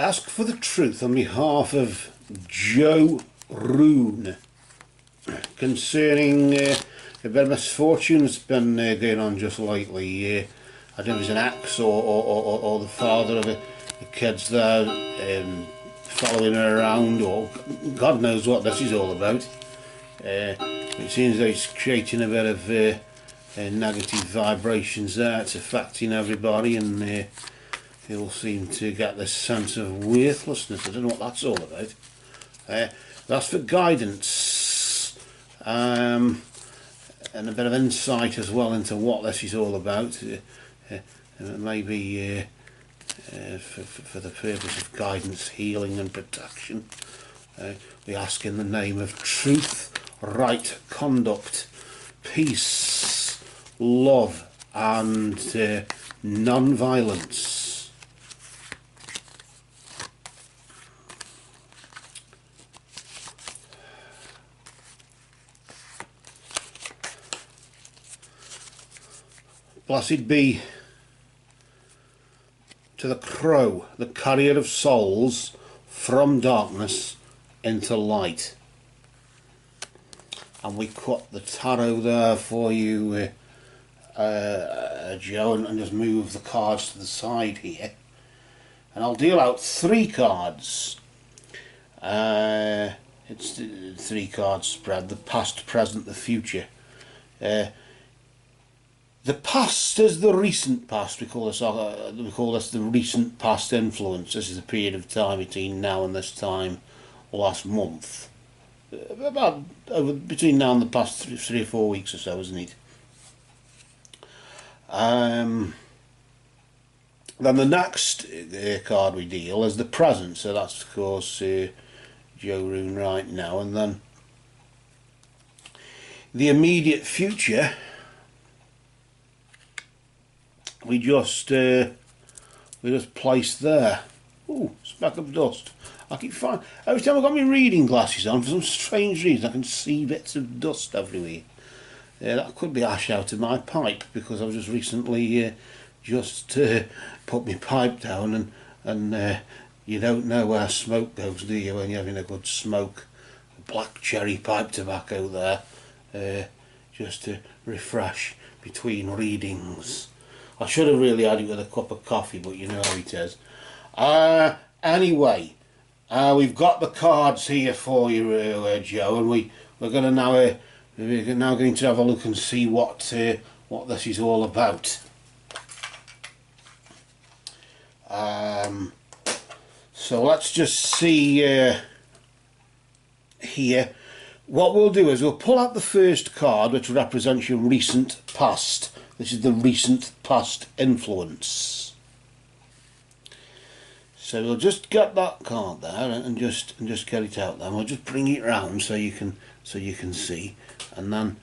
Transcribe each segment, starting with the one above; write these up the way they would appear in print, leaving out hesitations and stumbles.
ask for the truth on behalf of Joe Rune concerning a bit of misfortune that's been going on just lately. I don't know if it's an axe or the father of the kids there following her around, or God knows what this is all about. It seems that it's creating a bit of negative vibrations there. It's affecting everybody, and they all seem to get this sense of worthlessness. I don't know what that's all about. That's for guidance and a bit of insight as well into what this is all about. Maybe for the purpose of guidance, healing and protection. We ask in the name of truth, right conduct, peace, love and non-violence. Blessed be to the crow, the carrier of souls from darkness into light. And we cut the tarot there for you, Joe, and just move the cards to the side here. And I'll deal out 3 cards. It's the 3 card spread: the past, present, the future. The past is the recent past. We call this the recent past influence. This is a period of time between now and this time last month. About between now and the past 3 or 4 weeks or so, isn't it? Then the next card we deal is the present. So that's of course Joe Rune right now, and then the immediate future. We just placed there. Ooh, speck of dust. I keep finding every time I've got my reading glasses on, for some strange reason I can see bits of dust everywhere. That could be ash out of my pipe, because I've just recently put my pipe down, and you don't know where smoke goes, do you, when you're having a good smoke? Black cherry pipe tobacco there, just to refresh between readings. I should have really had it with a cup of coffee, but you know how it is. Anyway, we've got the cards here for you, Joe, and we're going to now going to have a look and see what this is all about. So let's just see here. What we'll do is we'll pull out the first card, which represents your recent past. This is the recent past influence. So we'll just get that card there and just get it out there. We'll just bring it round so you can see, and then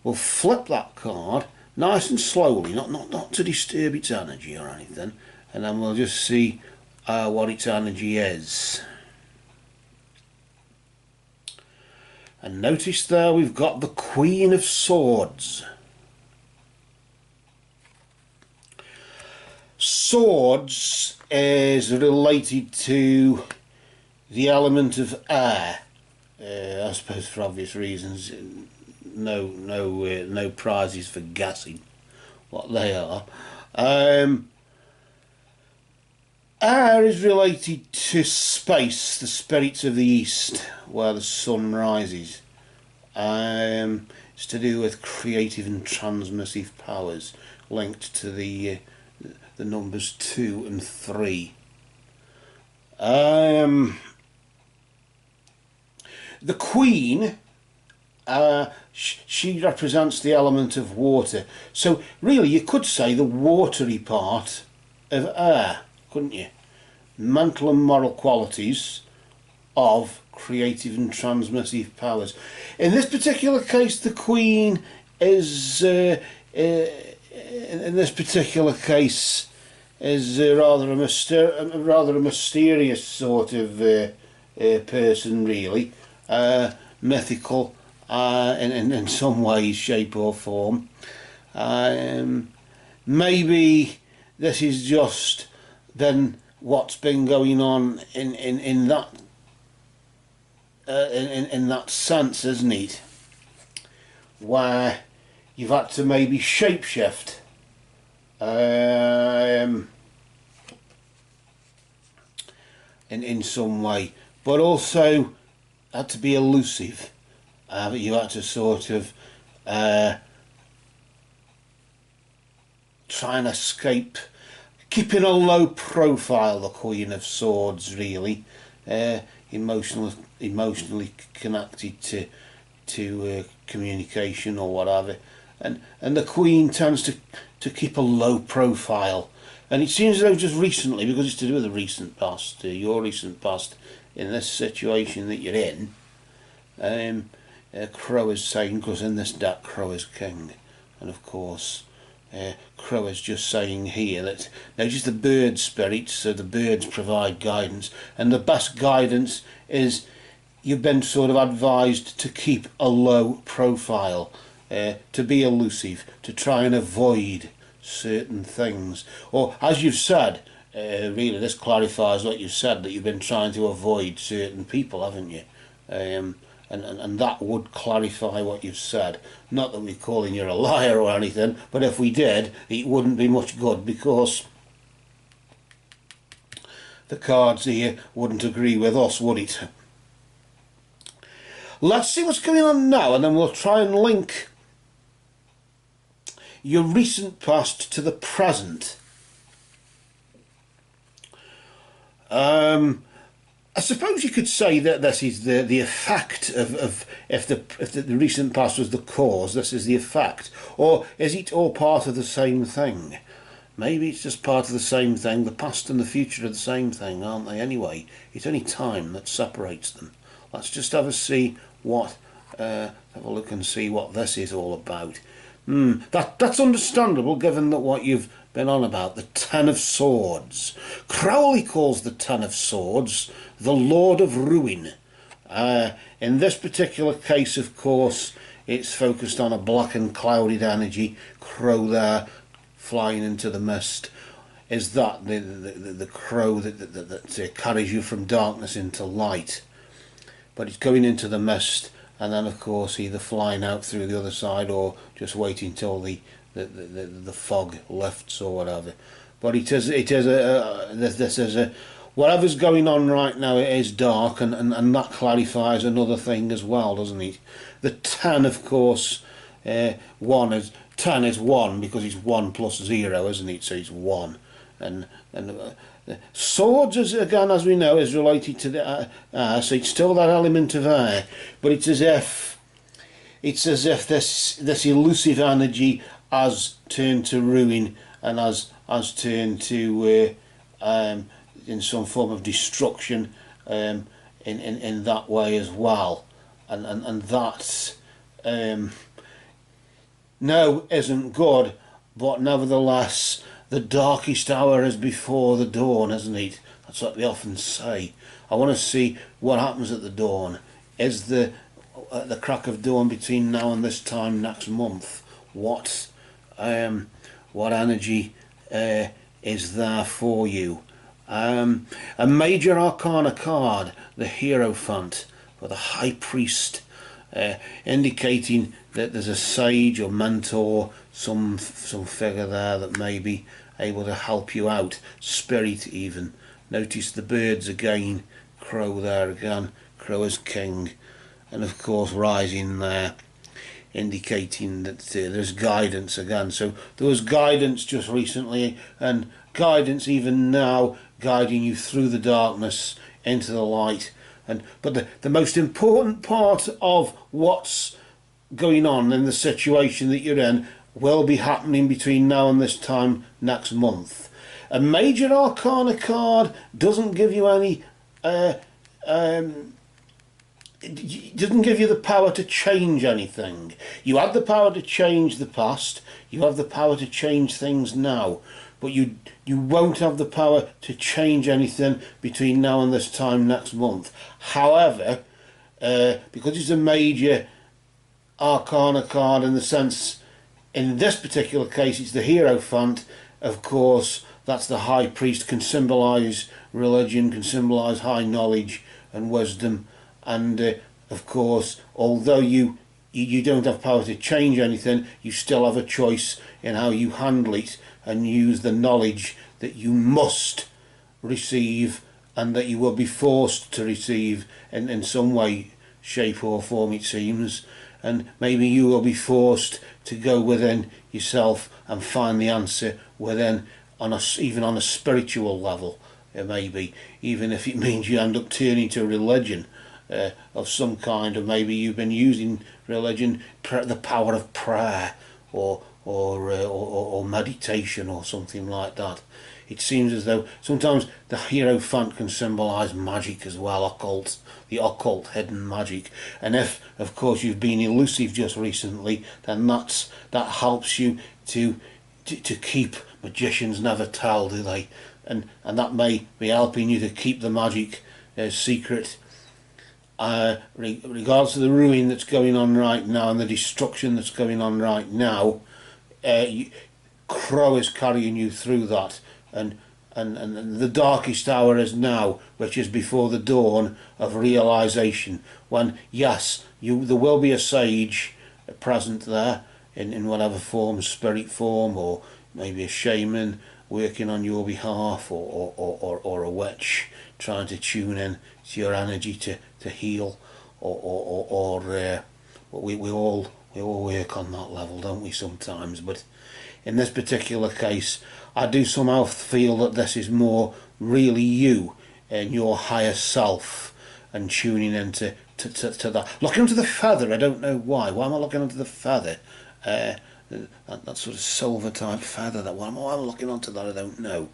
we'll flip that card nice and slowly, not to disturb its energy or anything, and then we'll just see what its energy is. And notice there we've got the Queen of Swords. Swords is related to the element of air, I suppose for obvious reasons. No prizes for guessing what they are. Air is related to space, the spirits of the east, where the sun rises. It's to do with creative and transmissive powers, linked to the numbers 2 and 3. The Queen, she represents the element of water. So really you could say the watery part of air, couldn't you? Mental and moral qualities of creative and transmissive powers. In this particular case, the Queen is in this particular case is rather a mysterious sort of person, really, mythical in some way, shape or form. Maybe this is just been what's been going on in that in that sense, isn't it? Where you've had to maybe shapeshift in some way, but also had to be elusive. You had to sort of try and escape, keeping a low profile, the Queen of Swords, really. Emotionally connected to communication or whatever, and the Queen tends to keep a low profile, and it seems as though just recently, because it's to do with the recent past, your recent past, in this situation that you're in, Crow is saying, because in this deck Crow is king, and of course Crow is just saying here that now just the bird spirits, so the birds provide guidance, and the best guidance is you've been sort of advised to keep a low profile, to be elusive, to try and avoid certain things, or as you've said, really this clarifies what you've said, that you've been trying to avoid certain people, haven't you? And that would clarify what you've said. Not that we're calling you a liar or anything, but if we did, it wouldn't be much good, because the cards here wouldn't agree with us, would it? Let's see what's going on now, and then we'll try and link your recent past to the present. I suppose you could say that this is the effect of if the recent past was the cause, this is the effect. Or is it all part of the same thing? Maybe it's just part of the same thing. The past and the future are the same thing, aren't they, anyway? It's only time that separates them. Let's just have a look and see what this is all about. That's understandable, given that what you've been on about, the Ten of Swords. Crowley calls the Ten of Swords the Lord of Ruin. In this particular case, of course, it's focused on a black and clouded energy. Crow there, flying into the mist. Is that the crow that carries you from darkness into light? But it's going into the mist, and then of course either flying out through the other side or just waiting till the fog lifts or whatever. But this is a whatever's going on right now, it is dark, and that clarifies another thing as well, doesn't it? The 10, of course, 10 is 1 because it's 1 plus 0, isn't it? So it's 1, and swords, again, as we know, is related to the so it's still that element of air, but it's as if this elusive energy has turned to ruin, and has turned to in some form of destruction, in that way as well, and that no isn't good, but nevertheless the darkest hour is before the dawn, isn't it? That's what we often say. I want to see what happens at the dawn. Is at the crack of dawn between now and this time next month, what energy is there for you? A major arcana card, the Hierophant, or the High Priest, indicating that there's a sage or mentor, some figure there that may be able to help you out, spirit even. Notice the birds again, crow there again, crow as king, and of course rising there, indicating that there's guidance again. So there was guidance just recently, and guidance even now, guiding you through the darkness into the light. But the most important part of what's going on in the situation that you're in will be happening between now and this time next month. A major arcana card doesn't give you any it doesn't give you the power to change anything. You have the power to change the past, you have the power to change things now, but you won't have the power to change anything between now and this time next month. However, because it's a major arcana card, in the sense, in this particular case it's the Hierophant, of course that's the high priest, can symbolise religion, can symbolise high knowledge and wisdom. And of course, although you don't have power to change anything, you still have a choice in how you handle it and use the knowledge that you must receive and that you will be forced to receive in some way, shape or form, it seems. And maybe you will be forced to go within yourself and find the answer within, even on a spiritual level, maybe, even if it means you end up turning to religion of some kind, or maybe you've been using religion, the power of prayer or meditation or something like that. It seems as though sometimes the Hierophant can symbolise magic as well, the occult hidden magic. And if, of course, you've been elusive just recently, then that helps you to keep. Magicians never tell, do they? And that may be helping you to keep the magic secret. Regards to the ruin that's going on right now and the destruction that's going on right now, Crow is carrying you through that. And the darkest hour is now, which is before the dawn of realisation, when, yes, there will be a sage present there in whatever form, spirit form, or maybe a shaman working on your behalf, or a witch trying to tune in to your energy to heal, or we all work on that level, don't we, sometimes. But in this particular case, I do somehow feel that this is more really you and your higher self, and tuning into that. Looking into the feather, I don't know why. Why am I looking into the feather? That sort of silver type feather. Why am I looking onto that? I don't know.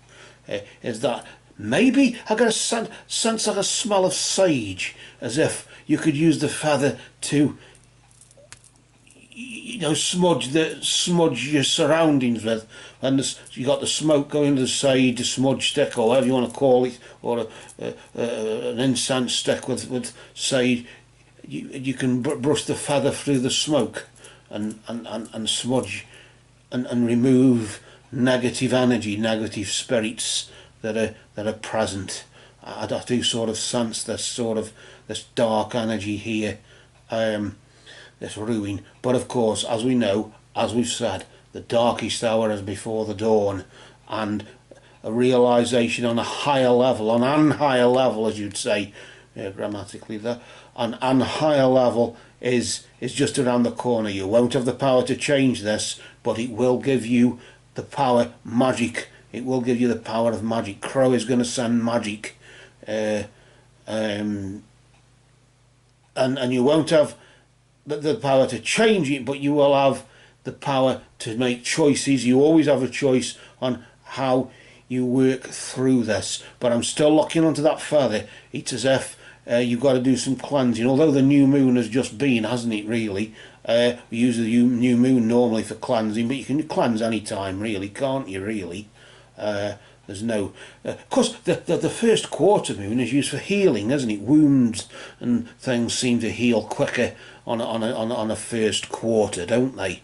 Is that maybe I got a sense like a smell of sage, as if you could use the feather to, smudge your surroundings with, and you got the smoke going to the side, the smudge stick, or whatever you want to call it, or an incense stick with sage. You can brush the feather through the smoke and smudge and remove negative energy, negative spirits that are present. I do sort of sense this dark energy here. This ruin. But of course, as we know, as we've said, the darkest hour is before the dawn, and a realisation on a higher level, on an higher level, as you'd say, grammatically there, an higher level is just around the corner. You won't have the power to change this, but it will give you the power, magic. It will give you the power of magic. Crow is going to send magic, and you won't have the power to change it, but you will have the power to make choices. You always have a choice on how you work through this. But I'm still looking onto that feather. It's as if you've got to do some cleansing, although the new moon has just been, hasn't it, really? We use the new moon normally for cleansing, but you can cleanse any time, really, can't you, really? There's no... of course, the first quarter moon is used for healing, isn't it? Wounds and things seem to heal quicker on a first quarter, don't they?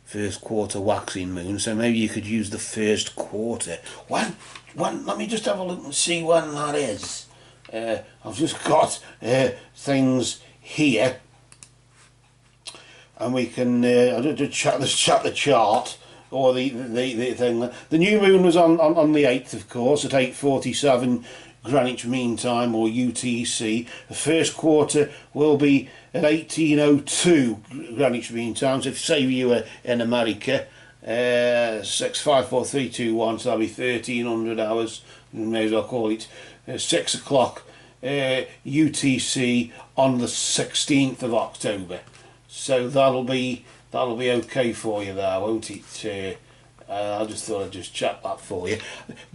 First quarter waxing moon, so maybe you could use the first quarter. When let me just have a look and see when that is. I've just got things here, and we can let's check the chart, or the thing. The new moon was on the 8th, of course, at 8:47 Greenwich Mean Time, or UTC. The first quarter will be at 18:02 Greenwich Mean Time. So if say you were in America, 654-321, so that'll be 1300 hours. You may as well call it 6 o'clock UTC on the 16th of October. So that'll be okay for you there, won't it? I just thought I'd just check that for you.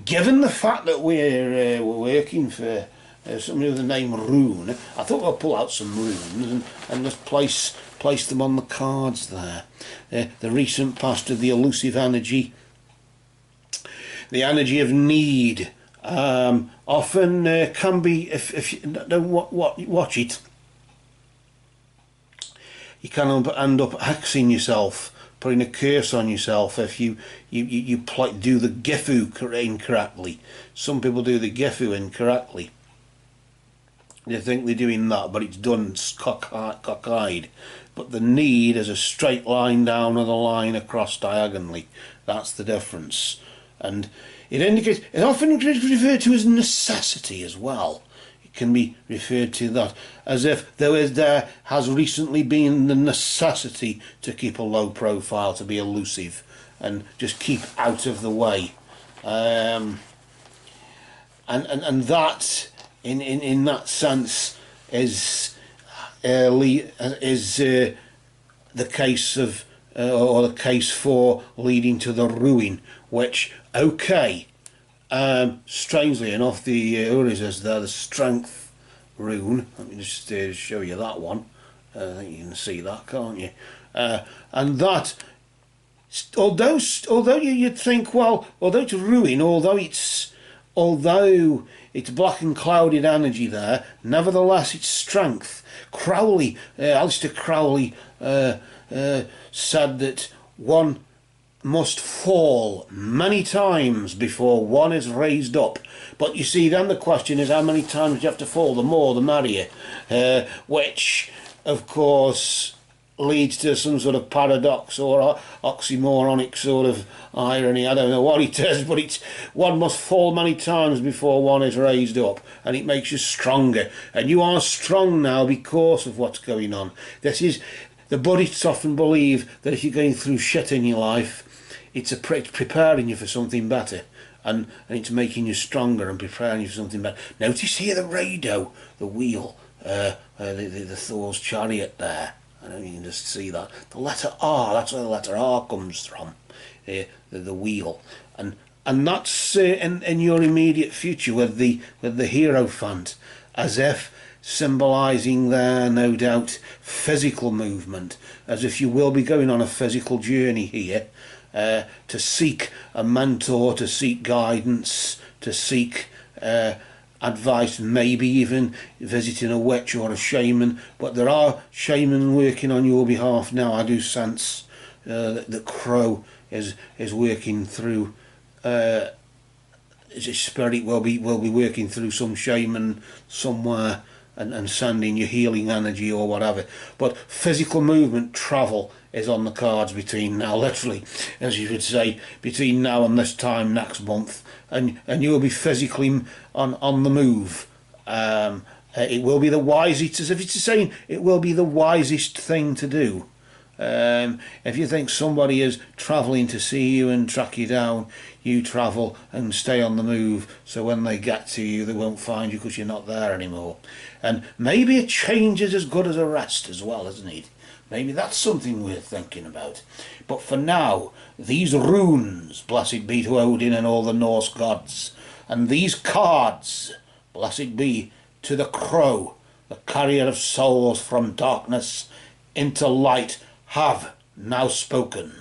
Given the fact that we're working for somebody with the name Rune, I thought I'd pull out some runes and just place them on the cards there. The recent past of the elusive energy, the energy of need, often can be, if you don't watch it, you can end up hexing yourself putting a curse on yourself if you do the Gifu incorrectly. Some people do the Gifu incorrectly. They think they're doing that, but it's done cockeyed. But the need is a straight line down with a line across diagonally. That's the difference. And it indicates, it often is referred to as necessity as well. It can be referred to that as if there has recently been the necessity to keep a low profile, to be elusive and just keep out of the way. And that in that sense is the case of or the case for leading to the ruin, which, okay, strangely enough, the Urizes there, the strength rune. Let me just show you that one. I think you can see that, can't you? And that, although you'd think, well, although it's ruin, although it's black and clouded energy there, nevertheless it's strength. Crowley, Aleister Crowley, said that one must fall many times before one is raised up. But you see, then the question is, how many times you have to fall? The more the merrier, which of course leads to some sort of paradox or oxymoronic sort of irony. I don't know what it is, but it's one must fall many times before one is raised up, and it makes you stronger. And you are strong now because of what's going on. This is, the Buddhists often believe that if you're going through shit in your life, it's preparing you for something better, and it's making you stronger and preparing you for something better. Notice here the rado, the wheel, the Thor's chariot there. I don't know if you can just see that. The letter R, that's where the letter R comes from, the wheel. And that's in your immediate future with the Hierophant, as if symbolising there, no doubt, physical movement, as if you will be going on a physical journey here, to seek a mentor, to seek guidance, to seek advice, maybe even visiting a witch or a shaman. But there are shamans working on your behalf now. I do sense that Crow is working through, his spirit will be working through some shaman somewhere and sending you healing energy or whatever. But physical movement, travel, is on the cards between now, literally, as you would say, between now and this time next month, and you will be physically on the move. It will be the wisest, as if it's saying, it will be the wisest thing to do. If you think somebody is travelling to see you and track you down, you travel and stay on the move, so when they get to you they won't find you because you're not there anymore. And maybe a change is as good as a rest as well, isn't it? Maybe that's something worth thinking about. But for now, these runes, blessed be to Odin and all the Norse gods, and these cards, blessed be to the Crow, the carrier of souls from darkness into light, have now spoken.